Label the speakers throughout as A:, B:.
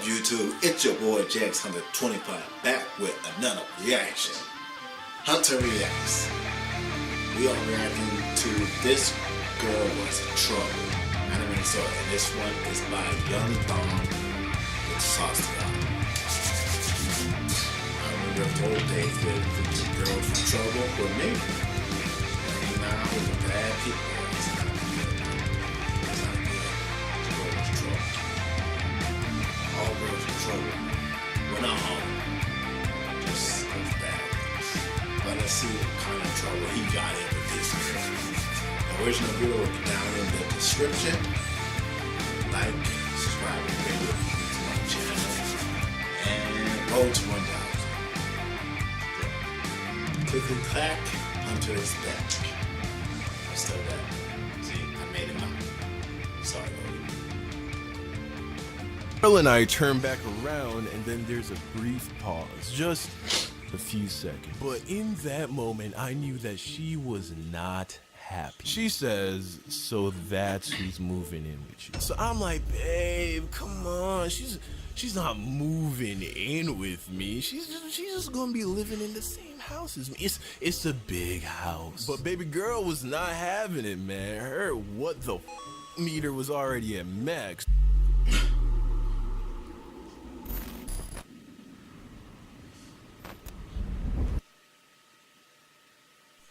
A: YouTube? It's your boy jxhunter 25 back with another reaction. Hunter Reacts. We are reacting to This Girl Was Trouble anime story, and this one is by Young Thong with Sauce God. I remember the old days with the Girl from Trouble with me. Hanging out with the bad people. It's not good. It's not good. This Girl Was Trouble. All girls in trouble. We're not home. Just goes bad. But let's see what kind of trouble he got in with this girl. The original video will be down in the description. Like, subscribe, and favorite to my channel. And go to 1,000. Clickety clack, Hunter is back. I'm still back. See, I made him out. Sorry, Lord.
B: Girl and I turn back around, and then there's a brief pause, just a few seconds. But in that moment, I knew that she was not happy. She says, "So that's who's moving in with you." So I'm like, "Babe, come on. She's not moving in with me. She's just gonna be living in the same house as me. It's a big house." But baby girl was not having it, man. Her what the meter was already at max.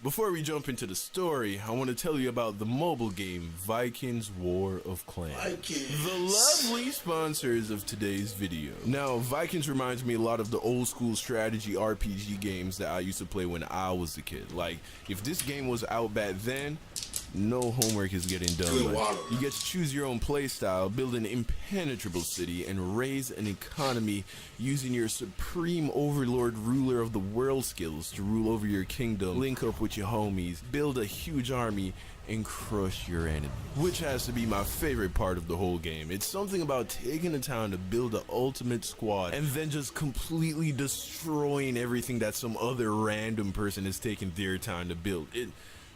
B: Before we jump into the story, I want to tell you about the mobile game Vikings War of Clans.
A: Vikings.
B: The lovely sponsors of today's video. Now, Vikings reminds me a lot of the old school strategy RPG games that I used to play when I was a kid. Like, if this game was out back then, no homework is getting done. You get to choose your own playstyle, build an impenetrable city, and raise an economy using your supreme overlord ruler of the world skills to rule over your kingdom, link up with your homies, build a huge army, and crush your enemy. Which has to be my favorite part of the whole game. It's something about taking the time to build the ultimate squad and then just completely destroying everything that some other random person has taken their time to build. It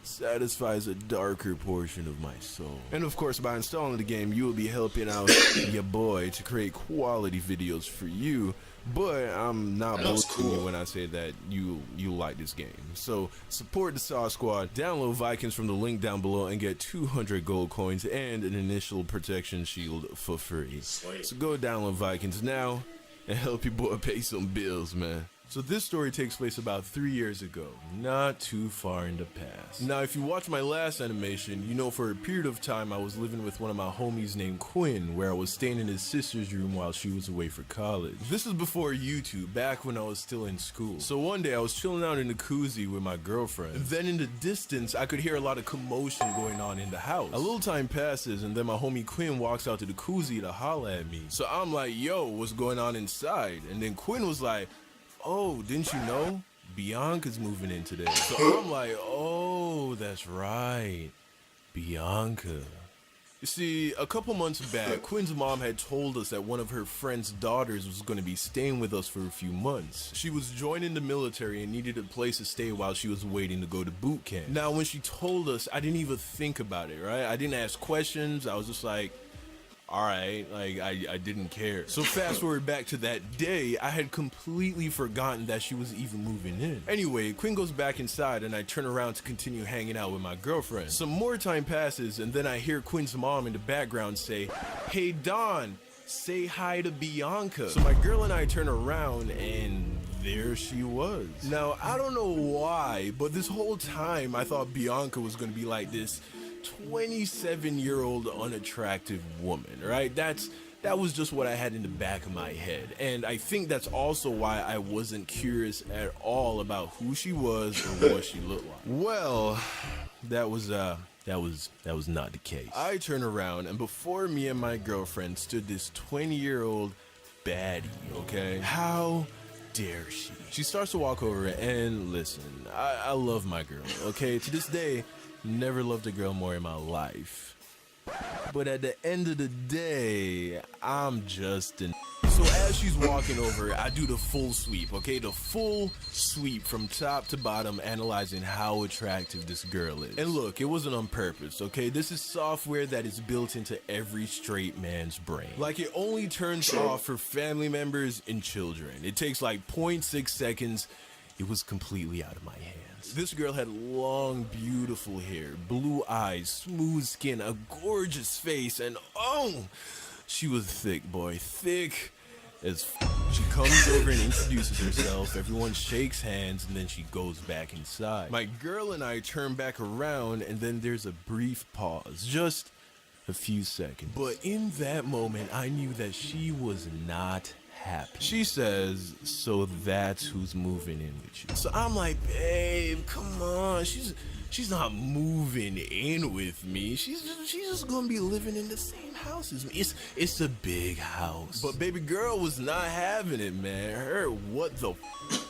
B: satisfies a darker portion of my soul. And of course, by installing the game, you will be helping out your boy to create quality videos for you. But I'm not boasting you when I say that you like this game. So support the Sauce Squad, download Vikings from the link down below, and get 200 gold coins and an initial protection shield for free.
A: Sweet.
B: So go download Vikings now and help your boy pay some bills, man. So this story takes place about 3 years ago, not too far in the past. Now, if you watched my last animation, you know for a period of time I was living with one of my homies named Quinn, where I was staying in his sister's room while she was away for college. This is before YouTube, back when I was still in school. So one day I was chilling out in the koozie with my girlfriend. And then in the distance, I could hear a lot of commotion going on in the house. A little time passes, and then my homie Quinn walks out to the koozie to holla at me. So I'm like, "Yo, what's going on inside?" And then Quinn was like, "Oh, didn't you know? Bianca's moving in today." So I'm like, "Oh, that's right, Bianca." You see, a couple months back, Quinn's mom had told us that one of her friend's daughters was going to be staying with us for a few months. She was joining the military and needed a place to stay while she was waiting to go to boot camp. Now, when she told us, I didn't even think about it, right? I didn't ask questions. I was just like, alright, like, I didn't care. So fast forward back to that day, I had completely forgotten that she was even moving in. Anyway, Quinn goes back inside and I turn around to continue hanging out with my girlfriend. Some more time passes and then I hear Quinn's mom in the background say, "Hey Dawn, say hi to Bianca." So my girl and I turn around and there she was. Now, I don't know why, but this whole time I thought Bianca was gonna be like this 27-year-old unattractive woman, right? That was just what I had in the back of my head. And I think that's also why I wasn't curious at all about who she was or what she looked like. Well, that was not the case. I turned around and before me and my girlfriend stood this 20-year-old baddie, okay? How dare she? She starts to walk over and listen, I love my girl, okay? To this day, never loved a girl more in my life. But at the end of the day, I'm just an. So as she's walking over, I do the full sweep, okay? The full sweep from top to bottom, analyzing how attractive this girl is. And look, it wasn't on purpose, okay? This is software that is built into every straight man's brain. Like, it only turns off for family members and children. It takes like 0.6 seconds. It was completely out of my hands. This girl had long, beautiful hair, blue eyes, smooth skin, a gorgeous face, and oh, she was thick, boy, thick as She comes over and introduces herself, everyone shakes hands, and then she goes back inside. My girl and I turn back around, and then there's a brief pause, just a few seconds. But in that moment, I knew that she was not happy. She says, "So that's who's moving in with you." So I'm like, babe, come on. She's not moving in with me. She's just gonna be living in the same house as me. It's a big house. But baby girl was not having it, man. Her what the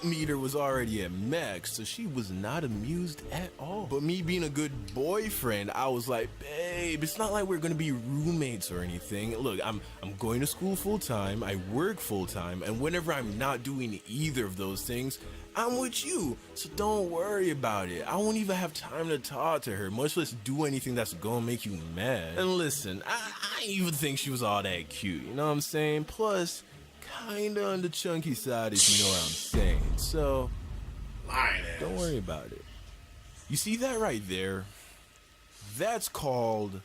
B: meter was already at max, so she was not amused at all. But me being a good boyfriend, I was like, babe, it's not like we're gonna be roommates or anything. Look, I'm going to school full time, I work full time, and whenever I'm not doing either of those things, I'm with you, so don't worry about it. I won't even have time to talk to her, much less do anything that's gonna make you mad. And listen, I even think she was all that cute, you know what I'm saying? Plus, kinda on the chunky side, if you know what I'm saying. So, don't worry about it. You see that right there? That's called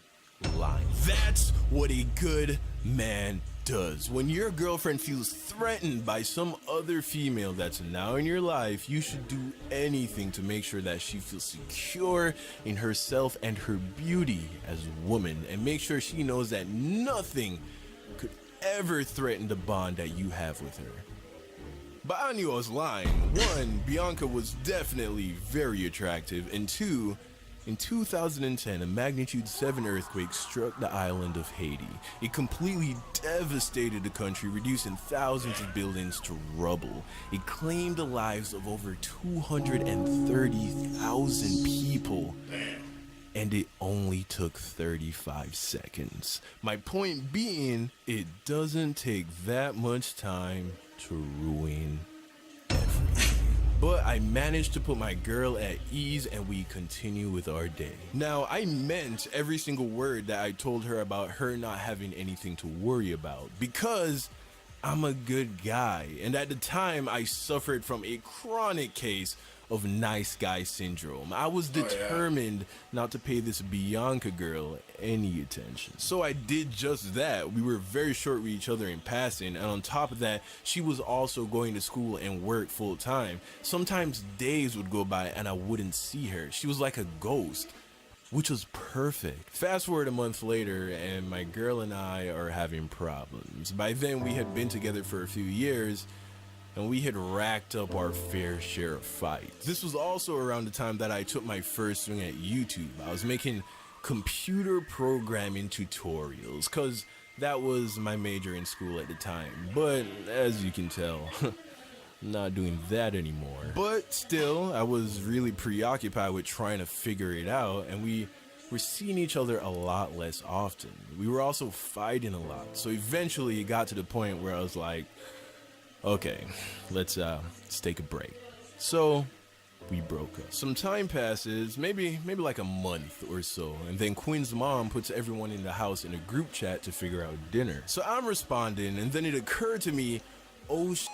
B: lying. That's what a good man does. When your girlfriend feels threatened by some other female that's now in your life, you should do anything to make sure that she feels secure in herself and her beauty as a woman, and make sure she knows that nothing could ever threaten the bond that you have with her. But I knew I was lying. One, Bianca was definitely very attractive, and two, in 2010, a magnitude 7 earthquake struck the island of Haiti. It completely devastated the country, reducing thousands of buildings to rubble. It claimed the lives of over 230,000 people. And it only took 35 seconds. My point being, it doesn't take that much time to ruin everything. But I managed to put my girl at ease, and we continue with our day. Now, I meant every single word that I told her about her not having anything to worry about, because I'm a good guy. And at the time, I suffered from a chronic case of nice guy syndrome. I was determined not to pay this Bianca girl any attention. So I did just that. We were very short with each other in passing, and on top of that, she was also going to school and work full time. Sometimes days would go by and I wouldn't see her. She was like a ghost, which was perfect. Fast forward a month later, and my girl and I are having problems. By then, we had been together for a few years, and we had racked up our fair share of fights. This was also around the time that I took my first swing at YouTube. I was making computer programming tutorials, cause that was my major in school at the time. But as you can tell, I'm not doing that anymore. But still, I was really preoccupied with trying to figure it out, and we were seeing each other a lot less often. We were also fighting a lot. So eventually it got to the point where I was like, okay, let's take a break. So we broke up. Some time passes, maybe like a month or so, and then Quinn's mom puts everyone in the house in a group chat to figure out dinner. So I'm responding, and then it occurred to me, oh shit,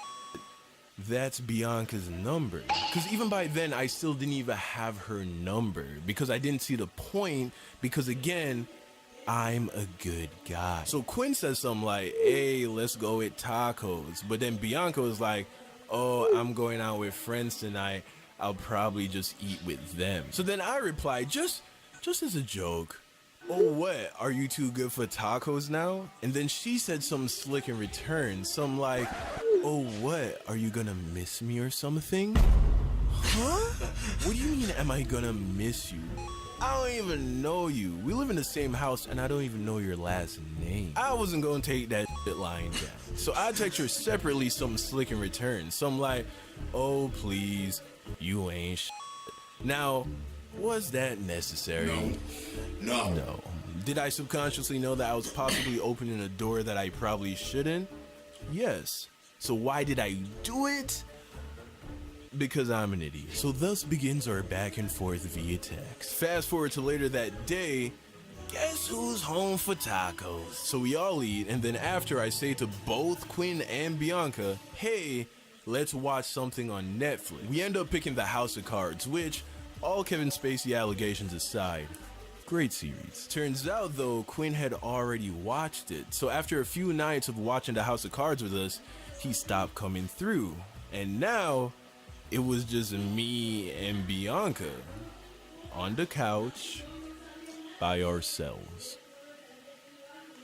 B: that's Bianca's number. Because even by then, I still didn't even have her number, because I didn't see the point, because again, I'm a good guy. So Quinn says something like, hey, let's go eat tacos. But then Bianca was like, oh, I'm going out with friends tonight. I'll probably just eat with them. So then I replied, just as a joke, oh, what? Are you too good for tacos now? And then she said something slick in return. Something like, oh, what? Are you gonna miss me or something? Huh? What do you mean, am I gonna miss you? I don't even know you. We live in the same house, and I don't even know your last name. I wasn't gonna take that shit lying down. So I text her separately something slick in return. Something like, oh, please, you ain't shit. Now, was that necessary?
A: No.
B: No. Did I subconsciously know that I was possibly opening a door that I probably shouldn't? Yes. So why did I do it? Because I'm an idiot. So thus begins our back and forth via text. Fast forward to later that day, guess who's home for tacos? So we all eat, and then after I say to both Quinn and Bianca, hey, let's watch something on Netflix. We end up picking The House of Cards, which, all Kevin Spacey allegations aside, great series. Turns out though, Quinn had already watched it, so after a few nights of watching The House of Cards with us, he stopped coming through. And now, it was just me and Bianca on the couch by ourselves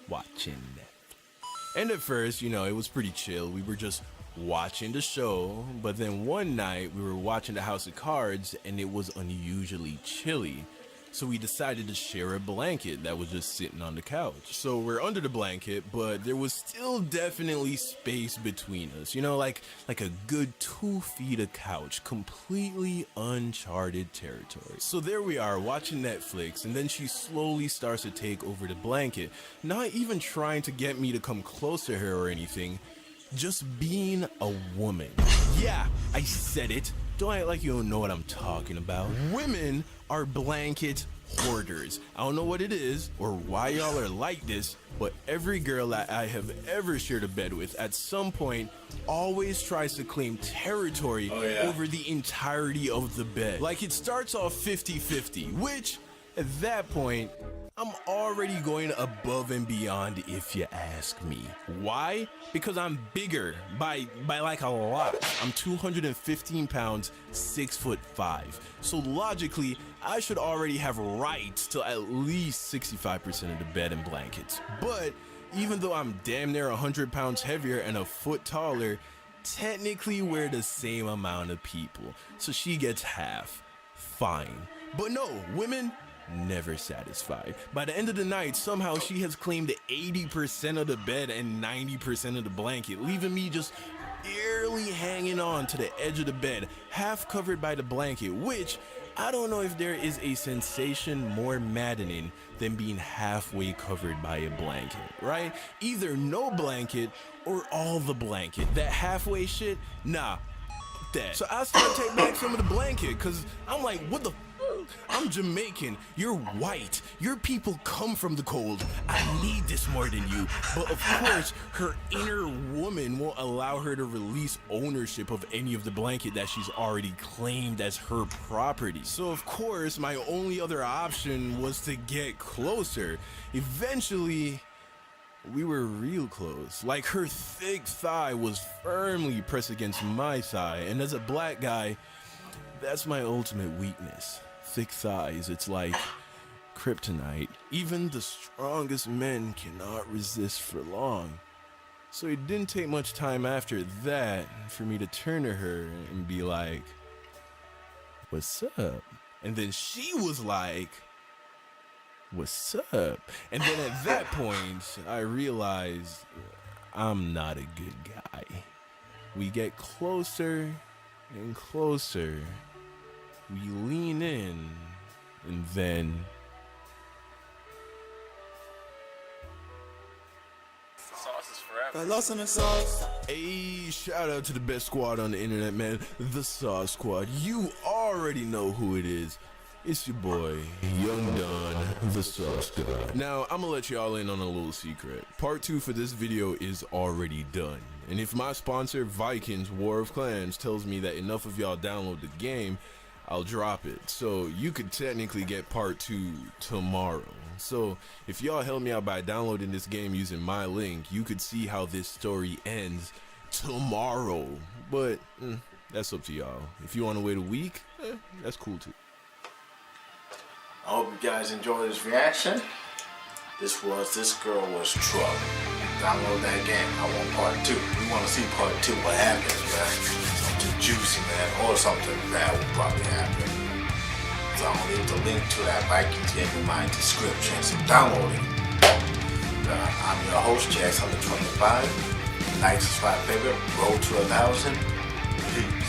B: watching Netflix. And at first, you know, it was pretty chill. We were just watching the show, but then one night we were watching The House of Cards and it was unusually chilly. So we decided to share a blanket that was just sitting on the couch. So we're under the blanket, but there was still definitely space between us. You know, like a good 2 feet of couch, completely uncharted territory. So there we are watching Netflix, and then she slowly starts to take over the blanket, not even trying to get me to come close to her or anything, just being a woman. Yeah, I said it. Don't act like you don't know what I'm talking about. Women are blanket hoarders. I don't know what it is or why y'all are like this, but every girl that I have ever shared a bed with at some point always tries to claim territory over the entirety of the bed. Like it starts off 50-50, which at that point, I'm already going above and beyond if you ask me. Why? Because I'm bigger by like a lot. I'm 215 pounds, 6'5". So logically, I should already have rights to at least 65% of the bed and blankets. But even though I'm damn near 100 pounds heavier and a foot taller, technically we're the same amount of people. So she gets half. Fine. But no, women, never satisfied. By the end of the night, somehow she has claimed 80% of the bed and 90% of the blanket, leaving me just barely hanging on to the edge of the bed, half covered by the blanket, which I don't know if there is a sensation more maddening than being halfway covered by a blanket, right? Either no blanket or all the blanket. That halfway shit, nah, that. So I started to take back some of the blanket, cause I'm like, what the I'm Jamaican, you're white, your people come from the cold, I need this more than you. But of course, her inner woman won't allow her to release ownership of any of the blanket that she's already claimed as her property. So of course, my only other option was to get closer. Eventually, we were real close. Like her thick thigh was firmly pressed against my thigh, and as a black guy, that's my ultimate weakness. Thick thighs, it's like kryptonite. Even the strongest men cannot resist for long. So it didn't take much time after that for me to turn to her and be like, what's up? And then she was like, what's up? And then at that point, I realized I'm not a good guy. We get closer and closer. We lean in, and then
C: Sauce is forever.
D: Lost in the sauce.
B: hey, shout out to the best squad on the internet, man. The Sauce Squad. You already know who it is. It's your boy, Young Don, the Sauce God. Now, I'm gonna let y'all in on a little secret. Part 2 for this video is already done. And if my sponsor, Vikings, War of Clans, tells me that enough of y'all download the game, I'll drop it. So you could technically get part 2 tomorrow. So if y'all help me out by downloading this game using my link, you could see how this story ends tomorrow. But that's up to y'all. If you want to wait a week, that's cool too.
A: I hope you guys enjoyed this reaction. This girl was trouble. Download that game. I want part 2. We want to see part 2. What happens, man? Something juicy, man, or something bad will probably happen. So I'm gonna leave the link to that Vikings game in my description. So download it. I'm your host, jxhunter25. Like, subscribe, baby. Roll to 1,000. Peace.